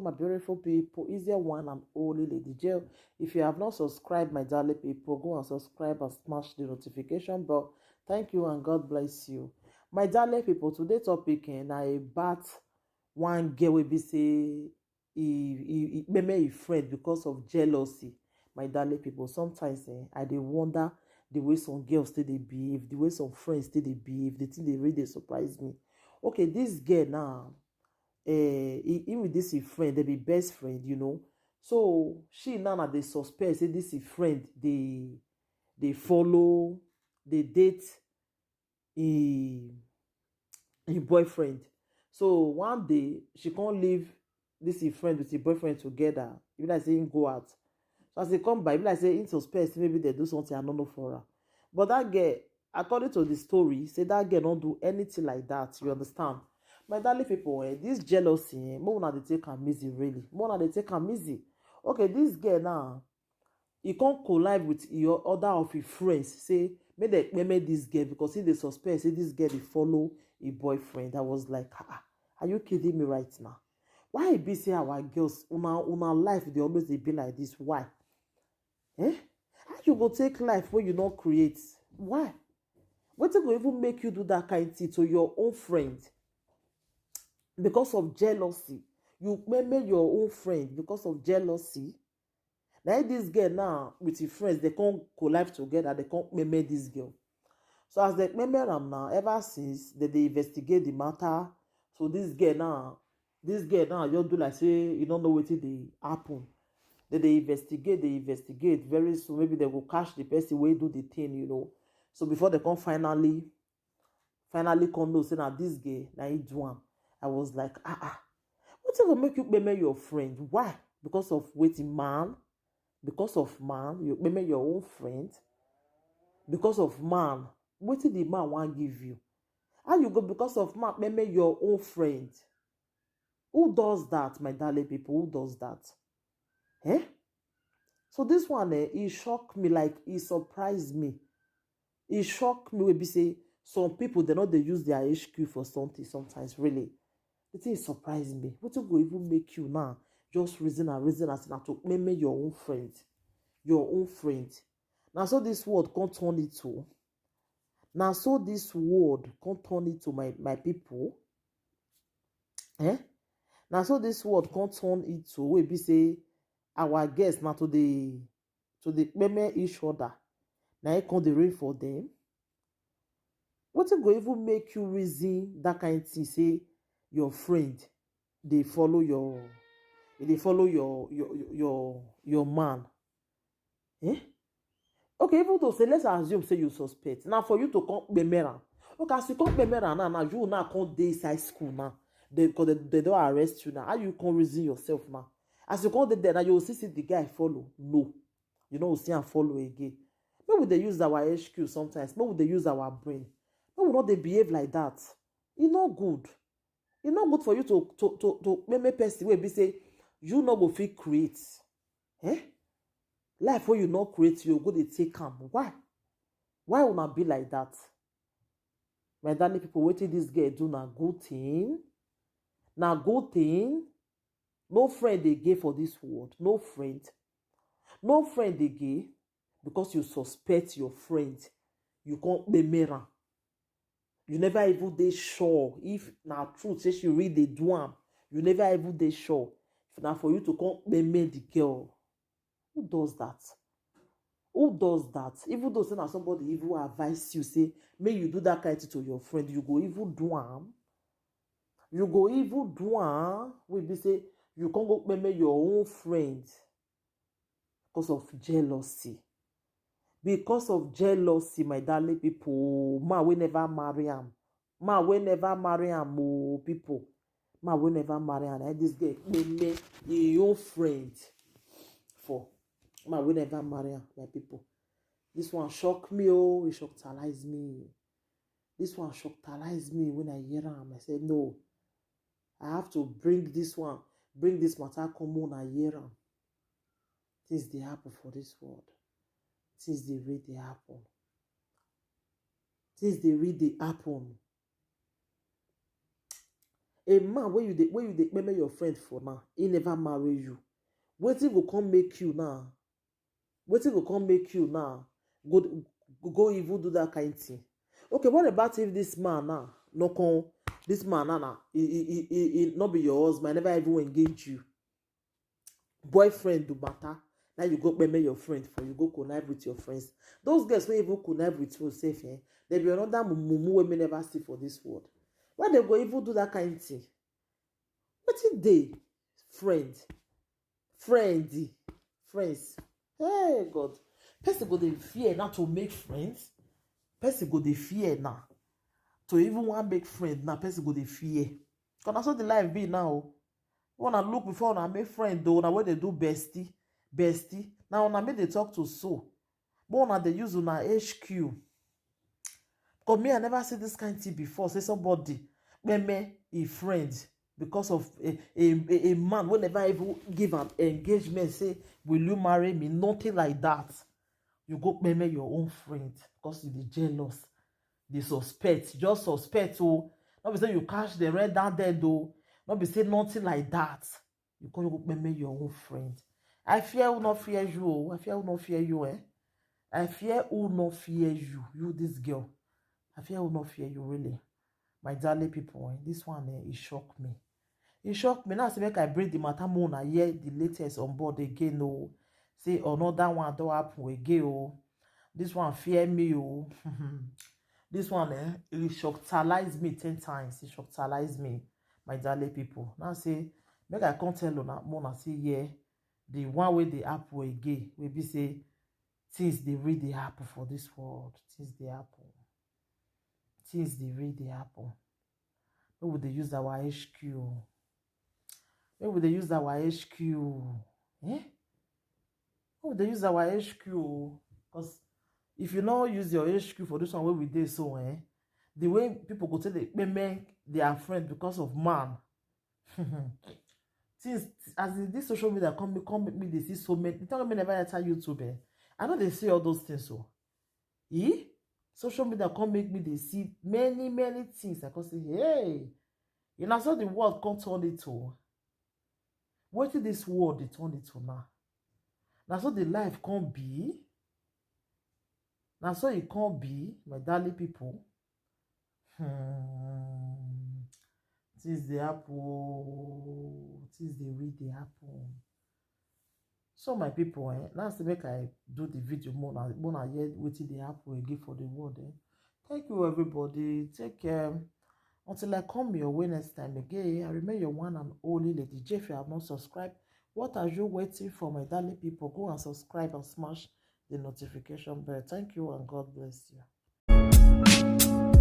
my beautiful people. Is there one and only Lady J? If you have not subscribed, my darling people, go and subscribe and smash the notification bell. Thank you and God bless you. My darling people, today's topic na about one girl will be say he meme a friend because of jealousy. My darling people, sometimes I dey wonder the way some girls still they behave, the way some friends still they behave, the thing they really surprise me. Okay, this girl now, him with this his friend, they be best friend, So she now they suspect say this his friend they follow, they date his boyfriend. So one day she can't leave this his friend with his boyfriend together. Even like say him go out. So as they come by, even like say him suspect maybe they do something I don't know for her. But that girl, according to the story, say that girl don't do anything like that. You understand? My darling people, this jealousy, more na dey take am easy, really. More na dey take am easy. Okay, this girl now, he can't collide with your other of his friends. Say, make they meme this girl because he dey suspect say this girl dey follow a boyfriend. I was like, are you kidding me right now? Why e be say our girls, una life they always dey be like this? Why? How you go take life when you not create? Why? Wetin go even make you do that kind thing to your own friend? Because of jealousy. You meme your own friend because of jealousy. Now this girl now with his friends, they can't collide together, they can't meme this girl. So as they meme am now, ever since they investigate the matter, so this girl now just do like say you don't know what they happen. They investigate very soon. Maybe they will catch the person wey do the thing. So before they come finally come know say na this girl na he do am. I was like, what will make you meme your friend? Why? Because of waiting man? Because of man, you meme your own friend? Because of man, wetin the man want give you? How you go because of man meme your own friend? Who does that, my darling people? Who does that? So this one, it shocked me, like it surprised me. It shocked me. We be say some people they not they use their HQ for something sometimes. Really, the thing surprised me. What will go even make you now just reason as now to meme your own friend, your own friend. Now so this word can't turn it to. Now so this word can't turn it to my people. Now so this word can't turn it to. We be say our guests now to the meme each other. Now I can't rain for them. What go even make you reason that kind of thing? Say your friend they follow your man. Okay, even though say let's assume say you suspect. Now for you to come memera. Okay, as you come memera now you now come day inside school now. Because they don't arrest you now. How you can reason yourself now? As you come there now, you will see the guy follow. No. You know, see and follow again. Maybe they use our HQ sometimes. Maybe they use our brain. Maybe not they behave like that. It's not good. It's not good for you to make person where be say you not go fit create. Life where you not create, you go to take calm. Why? Why would not be like that? My darling people, waiting this girl do na good thing. Na good thing. No friend they gay for this world. No friend. No friend they gay because you suspect your friend. You can't be mirror. You never even dey sure if na truth say she read the do. You never even dey sure. If now for you to come meme the girl. Who does that? Who does that? Even though say na somebody even advise you say may you do that kind of thing to your friend, you go even do am. You go even do am. We be say you can't go meme your own friend because of jealousy. Because of jealousy, my darling people, man we never marry am. Man we never marry am, oh people. Man we never marry am. This girl meme your own friend for. Man we never marry am, my people. This one shock me, oh, it shockalize me. This one shockalize me when I hear am. I said no. I have to bring this matter come on and hear am. Things they happen for this world. Things they read they happen. Things they read they happen. A man where you dey remember your friend for now, he never marry you. Wetin go come make you now? Wetin go come make you now go even do that kind thing? Okay, what about if this man now no come, this man now he not be your husband, never even engage you, boyfriend do matter. Now you go remember your friend for, you go connive with your friends. Those girls wey even connive with you safe, there be another mumu wey me never see for this world. Why they go even do that kind of thing? Wetin dey? Friend, friends. Hey God, person go dey fear now to make friends. Person go dey fear now to even want make friend. Now person go dey fear. Cause na so the life be now. Wanna look before una make friend though. Now when they do bestie. Now una make they talk to so. But una they use una HQ. Cause me, I never see this kind of thing before. Say somebody meme a friend because of a man will never even give an engagement. Say, will you marry me? Nothing like that. You go meme your own friend because you be jealous. They suspect, just suspect. Oh, not be say you catch the red down there though. Not be say nothing like that. You go meme your own friend. I fear who not fear you. Oh. I fear who not fear you. I fear who not fear you. You this girl. I fear who not fear you really. My darling people, this one it shocked me. It shocked me. Now say make I bring the matter more na hear the latest on board again. Oh, say another one don't happen again. Oh, this one fear me. Oh, this one it shocked me 10 times. It shocked me, my darling people. Now say make I can't tell on more na say yeah, the one way the happen again will be say things they really happen for this world. Things they happen. Things they really happen. Maybe would they use our HQ? Maybe would they use our HQ? Eh? Would they use our HQ? Because if you not use your HQ for this one where we did so, the way people go tell they are friends because of man. Since as in this social media come make me they see so many. Tell me never enter YouTube. I know they see all those things so. Social media come make me they see many things. I can say, hey, you know, so the world can't turn it to. What is this world they turn it to now? Now so the life can't be. Now so it can't be, my darling people. Things they happen. Things they really happen. So my people, now to make I do the video more yet waiting they happen again for the world. Thank you everybody. Take care. Until I come your way next time again. I remain your one and only Lady J. If you have not subscribed, what are you waiting for, my darling people? Go and subscribe and smash the notification bell. Thank you and God bless you.